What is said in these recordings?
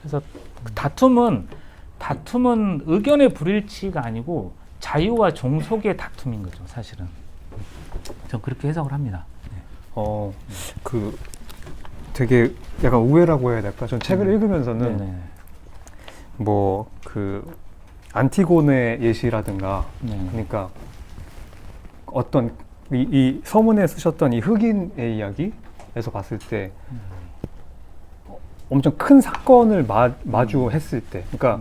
그래서 다툼은 의견의 불일치가 아니고 자유와 종속의 다툼인 거죠, 사실은. 전 그렇게 해석을 합니다. 네. 그 되게 약간 우회라고 해야 될까? 전 책을 읽으면서는 네네. 뭐 그 안티고네 예시라든가, 그러니까 어떤 이 서문에 쓰셨던 이 흑인의 이야기에서 봤을 때 엄청 큰 사건을 마주했을 때, 그러니까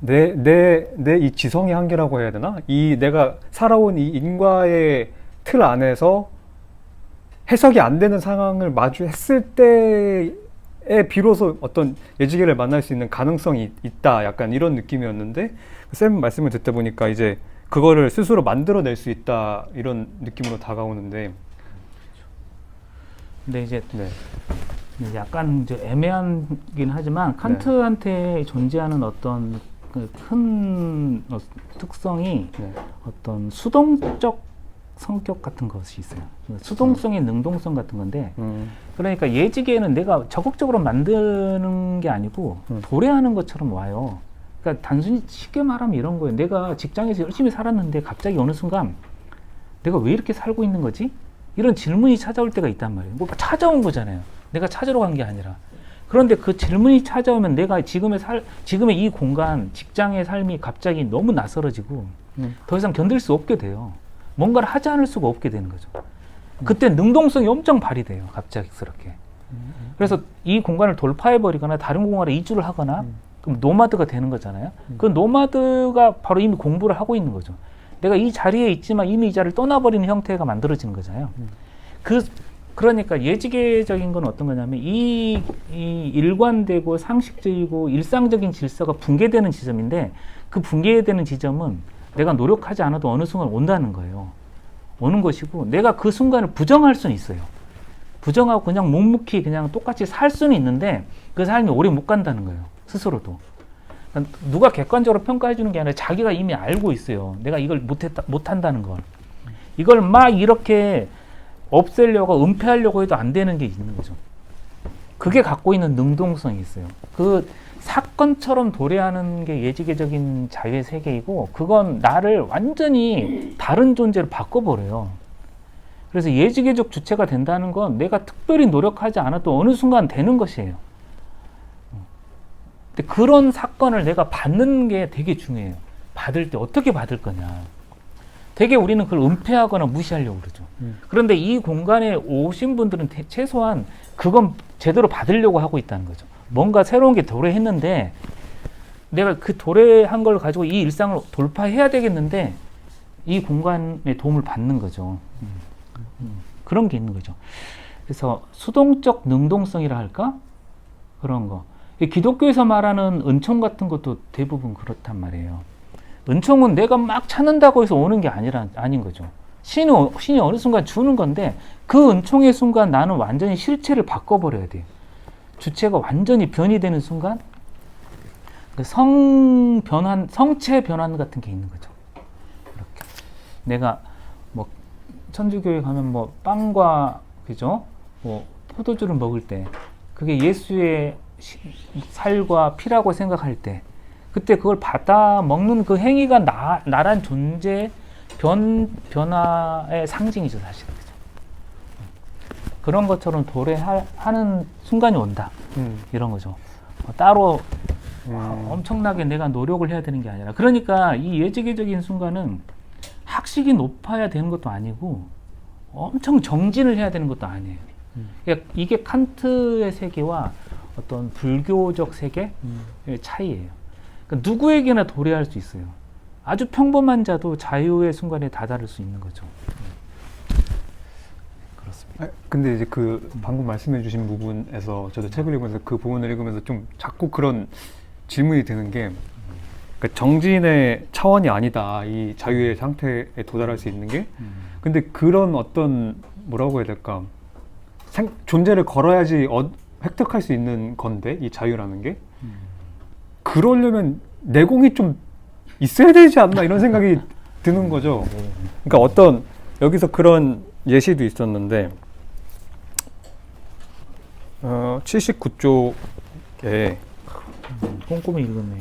내 이 지성의 한계라고 해야 되나? 이 내가 살아온 이 인과의 틀 안에서 해석이 안 되는 상황을 마주했을 때에 비로소 어떤 예지계를 만날 수 있는 가능성이 있다. 약간 이런 느낌이었는데, 쌤 말씀을 듣다 보니까 이제 그거를 스스로 만들어낼 수 있다. 이런 느낌으로 다가오는데. 근데 이제 약간 이제 애매하긴 하지만 칸트한테 존재하는 어떤 그 큰 특성이 어떤 수동적 성격 같은 것이 있어요. 수동성의 능동성 같은 건데, 그러니까 예지계는 내가 적극적으로 만드는 게 아니고 도래하는 것처럼 와요. 그러니까 단순히 쉽게 말하면 이런 거예요. 내가 직장에서 열심히 살았는데 갑자기 어느 순간 내가 왜 이렇게 살고 있는 거지? 이런 질문이 찾아올 때가 있단 말이에요. 뭐 찾아온 거잖아요. 내가 찾으러 간 게 아니라. 그런데 그 질문이 찾아오면 내가 지금의 이 공간, 직장의 삶이 갑자기 너무 낯설어지고 더 이상 견딜 수 없게 돼요. 뭔가를 하지 않을 수가 없게 되는 거죠. 그때 능동성이 엄청 발휘돼요. 갑작스럽게. 그래서 이 공간을 돌파해버리거나 다른 공간에 이주를 하거나 그럼 노마드가 되는 거잖아요. 그 노마드가 바로 이미 공부를 하고 있는 거죠. 내가 이 자리에 있지만 이미 이 자리를 떠나버리는 형태가 만들어지는 거잖아요. 그러니까 예지계적인 건 어떤 거냐면 이 일관되고 상식적이고 일상적인 질서가 붕괴되는 지점인데, 그 붕괴되는 지점은 내가 노력하지 않아도 어느 순간 온다는 거예요. 오는 것이고, 내가 그 순간을 부정할 수는 있어요. 부정하고 그냥 묵묵히 그냥 똑같이 살 수는 있는데 그 삶이 오래 못 간다는 거예요. 스스로도. 그러니까 누가 객관적으로 평가해 주는 게 아니라 자기가 이미 알고 있어요. 내가 이걸 못한다는 걸. 이걸 막 이렇게 없애려고 은폐하려고 해도 안 되는 게 있는 거죠. 그게 갖고 있는 능동성이 있어요. 그 사건처럼 도래하는 게 예지계적인 자유의 세계이고, 그건 나를 완전히 다른 존재로 바꿔버려요. 그래서 예지계적 주체가 된다는 건 내가 특별히 노력하지 않아도 어느 순간 되는 것이에요. 근데 그런 사건을 내가 받는 게 되게 중요해요. 받을 때 어떻게 받을 거냐. 되게 우리는 그걸 은폐하거나 무시하려고 그러죠. 그런데 이 공간에 오신 분들은 최소한 그건 제대로 받으려고 하고 있다는 거죠. 뭔가 새로운 게 도래했는데 내가 그 도래한 걸 가지고 이 일상을 돌파해야 되겠는데 이 공간의 도움을 받는 거죠. 그런 게 있는 거죠. 그래서 수동적 능동성이라 할까? 그런 거. 기독교에서 말하는 은총 같은 것도 대부분 그렇단 말이에요. 은총은 내가 막 찾는다고 해서 오는 게 아닌 거죠. 신이 어느 순간 주는 건데, 그 은총의 순간 나는 완전히 실체를 바꿔버려야 돼요. 주체가 완전히 변이 되는 순간, 성체 변환 같은 게 있는 거죠. 이렇게. 내가 뭐 천주교에 가면 뭐 빵과 그죠? 뭐 포도주를 먹을 때 그게 예수의 살과 피라고 생각할 때, 그때 그걸 받아 먹는 그 행위가 나란 존재 변화의 상징이죠, 사실은. 그죠? 그런 것처럼 도래하는 순간이 온다. 이런 거죠. 따로 엄청나게 내가 노력을 해야 되는 게 아니라, 그러니까 이 예지계적인 순간은 학식이 높아야 되는 것도 아니고 엄청 정진을 해야 되는 것도 아니에요. 그러니까 이게 칸트의 세계와 어떤 불교적 세계의 차이예요. 그러니까 누구에게나 도래할 수 있어요. 아주 평범한 자도 자유의 순간에 다다를 수 있는 거죠. 그렇습니다. 근데 이제 그 방금 말씀해주신 부분에서 저도 책을 읽으면서 그 부분을 읽으면서 좀 자꾸 그런 질문이 드는 게, 그러니까 정진의 차원이 아니다, 이 자유의 상태에 도달할 수 있는 게. 근데 그런 어떤 뭐라고 해야 될까, 존재를 걸어야지 획득할 수 있는 건데, 이 자유라는 게. 그러려면 내공이 좀 있어야 되지 않나, 이런 생각이 드는 거죠. 그러니까 여기서 그런 예시도 있었는데, 79쪽에 꼼꼼히 읽었네.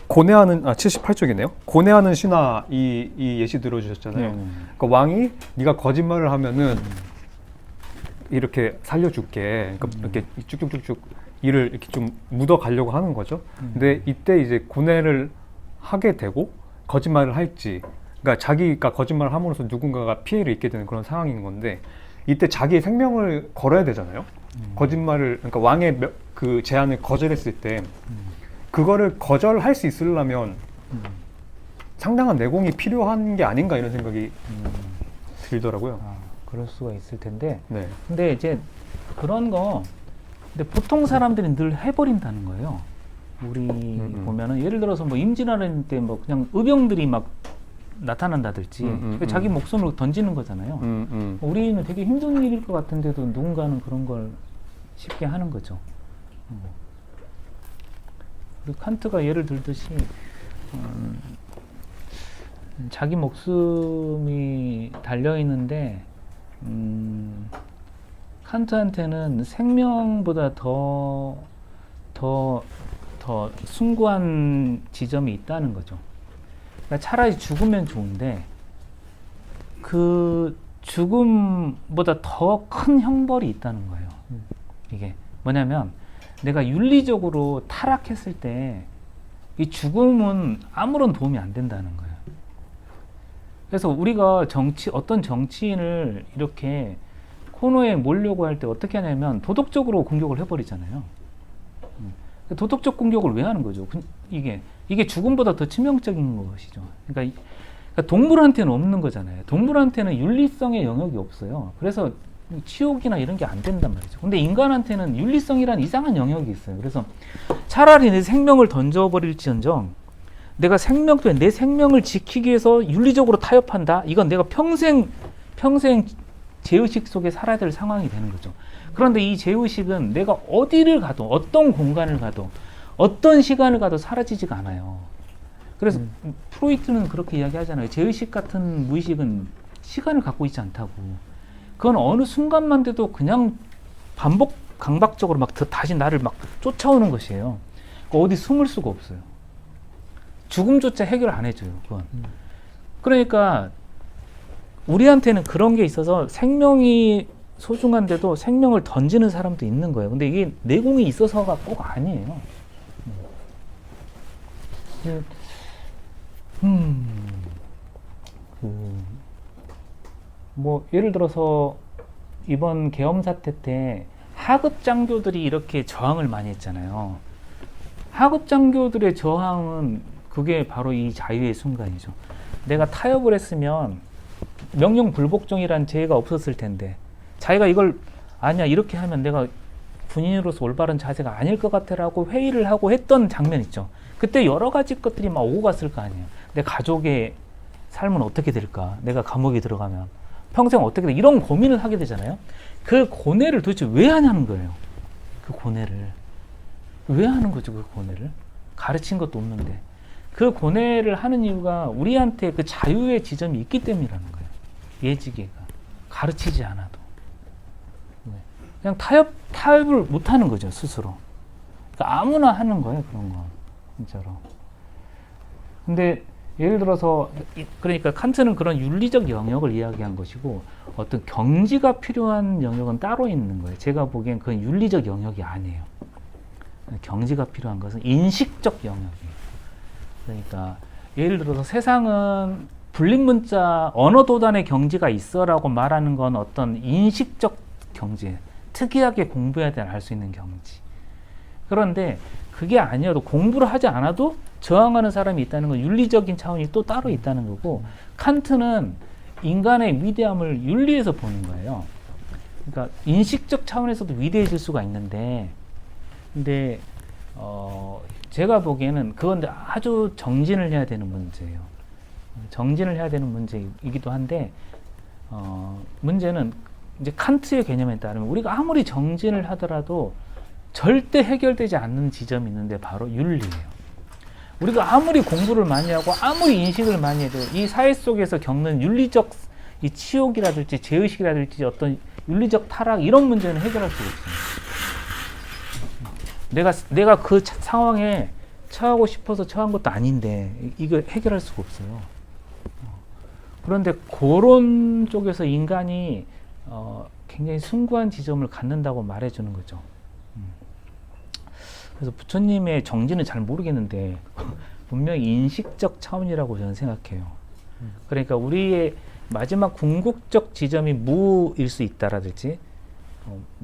고뇌하는 78쪽이네요. 고뇌하는 신하 이 예시 들어주셨잖아요. 그러니까 왕이 네가 거짓말을 하면은 이렇게 살려줄게. 그러니까 이렇게 쭉쭉쭉쭉 일을 이렇게 좀 묻어 가려고 하는 거죠. 근데 이때 이제 고뇌를 하게 되고 거짓말을 할지, 그러니까 자기가 거짓말을 함으로써 누군가가 피해를 입게 되는 그런 상황인 건데 이때 자기의 생명을 걸어야 되잖아요. 거짓말을, 그러니까 왕의 그 제안을 거절했을 때 그거를 거절할 수 있으려면 상당한 내공이 필요한 게 아닌가 이런 생각이 들더라고요. 그럴 수가 있을 텐데. 네. 근데 이제 그런 거, 근데 보통 사람들이 늘 해버린다는 거예요. 우리 보면은 예를 들어서 뭐 임진왜란 때 뭐 그냥 의병들이 막 나타난다든지 자기 목숨을 던지는 거잖아요. 우리는 되게 힘든 일일 것 같은데도 누군가는 그런 걸 쉽게 하는 거죠. 그리고 칸트가 예를 들듯이 자기 목숨이 달려 있는데 칸트한테는 생명보다 더 숭고한 지점이 있다는 거죠. 그러니까 차라리 죽으면 좋은데 그 죽음보다 더 큰 형벌이 있다는 거예요. 이게 뭐냐면 내가 윤리적으로 타락했을 때 이 죽음은 아무런 도움이 안 된다는 거예요. 그래서 우리가 어떤 정치인을 이렇게 코너에 몰려고 할 때 어떻게 하냐면 도덕적으로 공격을 해버리잖아요. 도덕적 공격을 왜 하는 거죠? 이게 죽음보다 더 치명적인 것이죠. 그러니까 동물한테는 없는 거잖아요. 동물한테는 윤리성의 영역이 없어요. 그래서 치욕이나 이런 게 안 된단 말이죠. 근데 인간한테는 윤리성이라는 이상한 영역이 있어요. 그래서 차라리 내 생명을 던져버릴지언정 내가 내 생명을 지키기 위해서 윤리적으로 타협한다? 이건 내가 평생 죄의식 속에 살아야 될 상황이 되는 거죠. 그런데 이 죄의식은 내가 어디를 가도, 어떤 공간을 가도, 어떤 시간을 가도 사라지지가 않아요. 그래서 프로이트는 그렇게 이야기하잖아요. 죄의식 같은 무의식은 시간을 갖고 있지 않다고. 그건 어느 순간만 돼도 그냥 강박적으로 막 다시 나를 막 쫓아오는 것이에요. 어디 숨을 수가 없어요. 죽음조차 해결 안 해줘요. 그건. 그러니까 우리한테는 그런 게 있어서 생명이 소중한데도 생명을 던지는 사람도 있는 거예요. 근데 이게 내공이 있어서가 꼭 아니에요. 뭐 예를 들어서 이번 계엄 사태 때 하급 장교들이 이렇게 저항을 많이 했잖아요. 하급 장교들의 저항은 그게 바로 이 자유의 순간이죠. 내가 타협을 했으면 명령 불복종이란 죄가 없었을 텐데 자기가 이걸 아니야 이렇게 하면 내가 군인으로서 올바른 자세가 아닐 것 같아라고 회의를 하고 했던 장면 있죠. 그때 여러 가지 것들이 막 오고 갔을 거 아니에요. 내 가족의 삶은 어떻게 될까? 내가 감옥에 들어가면 평생 어떻게 돼? 이런 고민을 하게 되잖아요. 그 고뇌를 도대체 왜 하냐는 거예요. 그 고뇌를 왜 하는 거죠? 그 고뇌를 가르친 것도 없는데 그 고뇌를 하는 이유가 우리한테 그 자유의 지점이 있기 때문이라는 거예요. 예지계가 가르치지 않아도 그냥 타협을 못 하는 거죠 스스로. 그러니까 아무나 하는 거예요 그런 거 진짜로. 근데 예를 들어서 그러니까 칸트는 그런 윤리적 영역을 이야기한 것이고 어떤 경지가 필요한 영역은 따로 있는 거예요. 제가 보기엔 그건 윤리적 영역이 아니에요. 경지가 필요한 것은 인식적 영역이에요. 그러니까 예를 들어서 세상은 불림문자 언어 도단의 경지가 있어라고 말하는 건 어떤 인식적 경지, 특이하게 공부해야 알 수 있는 경지. 그런데 그게 아니어도 공부를 하지 않아도 저항하는 사람이 있다는 건 윤리적인 차원이 또 따로 있다는 거고 칸트는 인간의 위대함을 윤리에서 보는 거예요. 그러니까 인식적 차원에서도 위대해질 수가 있는데 근데 제가 보기에는 그건 아주 정진을 해야 되는 문제예요. 정진을 해야 되는 문제이기도 한데 문제는 이제 칸트의 개념에 따르면 우리가 아무리 정진을 하더라도 절대 해결되지 않는 지점이 있는데 바로 윤리예요. 우리가 아무리 공부를 많이 하고 아무리 인식을 많이 해도 이 사회 속에서 겪는 윤리적 이 치욕이라든지 죄의식이라든지 어떤 윤리적 타락 이런 문제는 해결할 수가 없어요. 내가 그 상황에 처하고 싶어서 처한 것도 아닌데 이거 해결할 수가 없어요. 그런데 그런 쪽에서 인간이 굉장히 숭고한 지점을 갖는다고 말해주는 거죠. 그래서 부처님의 정지는 잘 모르겠는데 분명히 인식적 차원이라고 저는 생각해요. 그러니까 우리의 마지막 궁극적 지점이 무일 수 있다라든지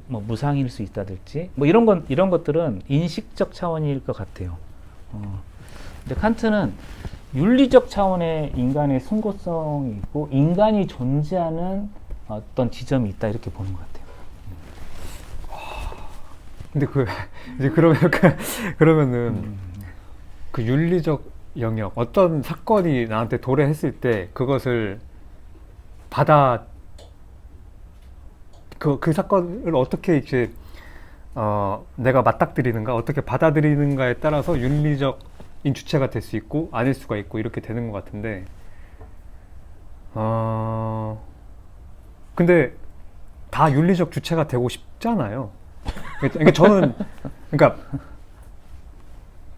뭐 무상일 수 있다든지 뭐 이런 것들은 인식적 차원일 것 같아요. 근데 칸트는 윤리적 차원의 인간의 숭고성이 있고 인간이 존재하는 어떤 지점이 있다 이렇게 보는 것 같아요. 근데 이제 그러면은 그 윤리적 영역 어떤 사건이 나한테 도래했을 때 그것을 그 사건을 어떻게 이제 내가 맞닥뜨리는가 어떻게 받아들이는가에 따라서 윤리적인 주체가 될 수 있고 아닐 수가 있고 이렇게 되는 것 같은데 근데 다 윤리적 주체가 되고 싶잖아요. 그러니까 저는 그러니까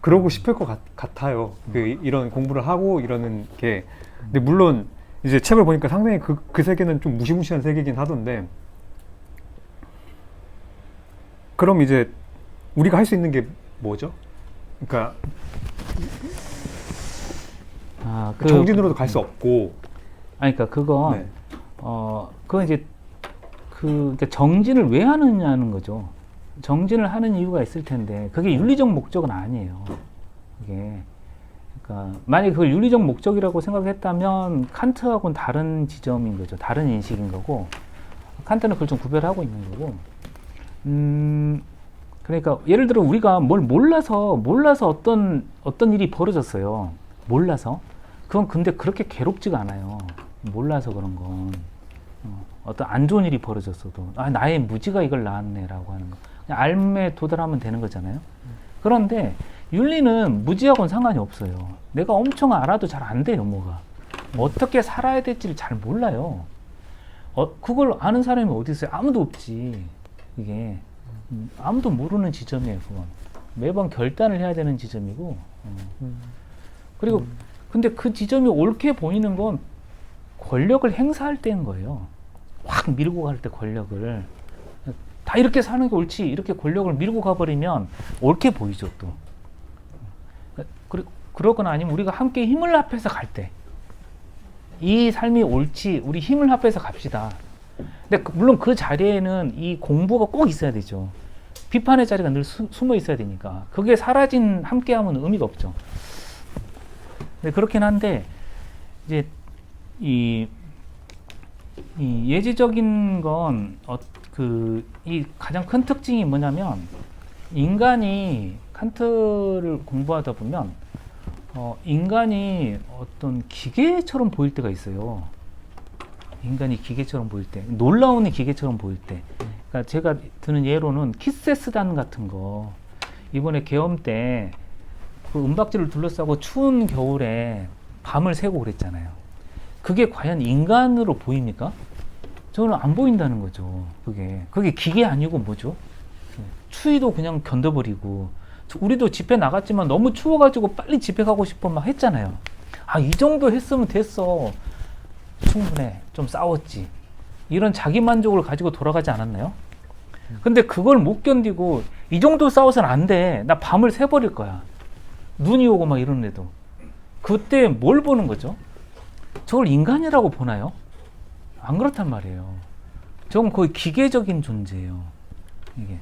그러고 싶을 것 같아요. 이런 공부를 하고 이러는 게. 근데 물론 이제 책을 보니까 상당히 그 세계는 좀 무시무시한 세계긴 하던데. 그럼 이제 우리가 할 수 있는 게 뭐죠? 그러니까 정진으로도 갈 수 없고. 그러니까 그건 그건 이제 그러니까 정진을 왜 하느냐는 거죠. 정진을 하는 이유가 있을 텐데 그게 윤리적 목적은 아니에요. 그게 그러니까 만약에 그걸 윤리적 목적이라고 생각했다면 칸트하고는 다른 지점인 거죠. 다른 인식인 거고 칸트는 그걸 좀 구별하고 있는 거고. 그러니까 예를 들어 우리가 뭘 몰라서 어떤 일이 벌어졌어요. 몰라서 그건 근데 그렇게 괴롭지가 않아요. 몰라서 그런 건 어떤 안 좋은 일이 벌어졌어도 나의 무지가 이걸 낳았네라고 하는 거. 그냥 알매 도달하면 되는 거잖아요. 그런데 윤리는 무지하고는 상관이 없어요. 내가 엄청 알아도 잘 안 돼요, 뭐가. 어떻게 살아야 될지를 잘 몰라요. 그걸 아는 사람이 어디 있어요? 아무도 없지. 이게 아무도 모르는 지점이에요, 그건. 매번 결단을 해야 되는 지점이고. 그리고 근데 그 지점이 옳게 보이는 건 권력을 행사할 때인 거예요. 확 밀고 갈 때 권력을. 다 이렇게 사는 게 옳지 이렇게 권력을 밀고 가버리면 옳게 보이죠 또. 그러거나 아니면 우리가 함께 힘을 합해서 갈 때 이 삶이 옳지 우리 힘을 합해서 갑시다. 근데 물론 그 자리에는 이 공부가 꼭 있어야 되죠. 비판의 자리가 늘 숨어 있어야 되니까 그게 사라진 함께함은 의미가 없죠. 근데 그렇긴 한데 이제 이 예지적인 건 이 가장 큰 특징이 뭐냐면 인간이 칸트를 공부하다 보면 인간이 어떤 기계처럼 보일 때가 있어요. 인간이 기계처럼 보일 때, 놀라운 기계처럼 보일 때. 그러니까 제가 드는 예로는 키세스단 같은 거 이번에 계엄 때 그 은박지를 둘러싸고 추운 겨울에 밤을 새고 그랬잖아요. 그게 과연 인간으로 보입니까? 저는 안 보인다는 거죠. 그게 기계 아니고 뭐죠? 추위도 그냥 견뎌버리고 우리도 집회 나갔지만 너무 추워가지고 빨리 집회 가고 싶어 막 했잖아요. 이 정도 했으면 됐어. 충분해. 좀 싸웠지. 이런 자기 만족을 가지고 돌아가지 않았나요? 근데 그걸 못 견디고 이 정도 싸워서는 안 돼. 나 밤을 새버릴 거야. 눈이 오고 막 이러는데도. 그때 뭘 보는 거죠? 저걸 인간이라고 보나요? 안 그렇단 말이에요. 저건 거의 기계적인 존재예요. 이게.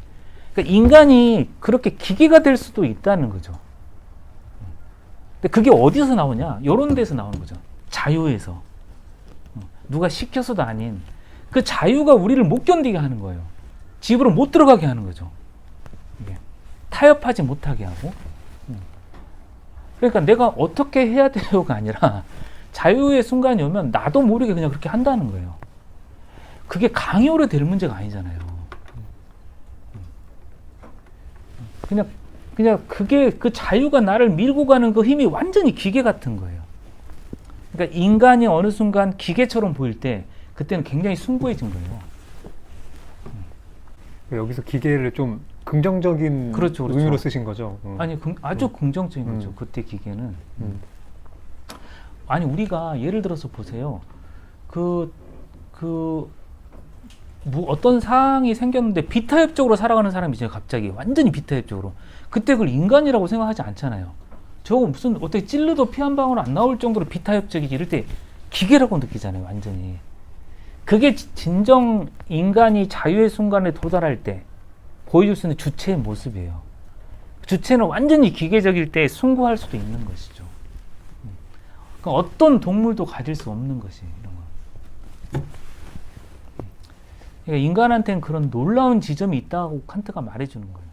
그러니까 인간이 그렇게 기계가 될 수도 있다는 거죠. 근데 그게 어디서 나오냐? 이런 데서 나오는 거죠. 자유에서. 누가 시켜서도 아닌 그 자유가 우리를 못 견디게 하는 거예요. 집으로 못 들어가게 하는 거죠. 이게. 타협하지 못하게 하고. 그러니까 내가 어떻게 해야 돼요가 아니라 자유의 순간이 오면 나도 모르게 그냥 그렇게 한다는 거예요. 그게 강요로 될 문제가 아니잖아요. 그냥 그게 그 자유가 나를 밀고 가는 그 힘이 완전히 기계 같은 거예요. 그러니까 인간이 어느 순간 기계처럼 보일 때 그때는 굉장히 숭고해진 거예요. 여기서 기계를 좀 긍정적인 그렇죠, 그렇죠. 의미로 쓰신 거죠? 아니 아주 긍정적인 거죠. 그때 기계는. 아니 우리가 예를 들어서 보세요. 어떤 상황이 생겼는데 비타협적으로 살아가는 사람이 있어요. 갑자기 완전히 비타협적으로. 그때 그걸 인간이라고 생각하지 않잖아요. 저거 무슨 어떻게 찔러도 피 한 방울 안 나올 정도로 비타협적이지 이럴 때 기계라고 느끼잖아요. 완전히. 그게 진정 인간이 자유의 순간에 도달할 때 보여줄 수 있는 주체의 모습이에요. 주체는 완전히 기계적일 때 숭고할 수도 있는 것이죠. 그러니까 어떤 동물도 가질 수 없는 것이 이런 거. 그러니까 인간한테는 그런 놀라운 지점이 있다고 칸트가 말해주는 거예요.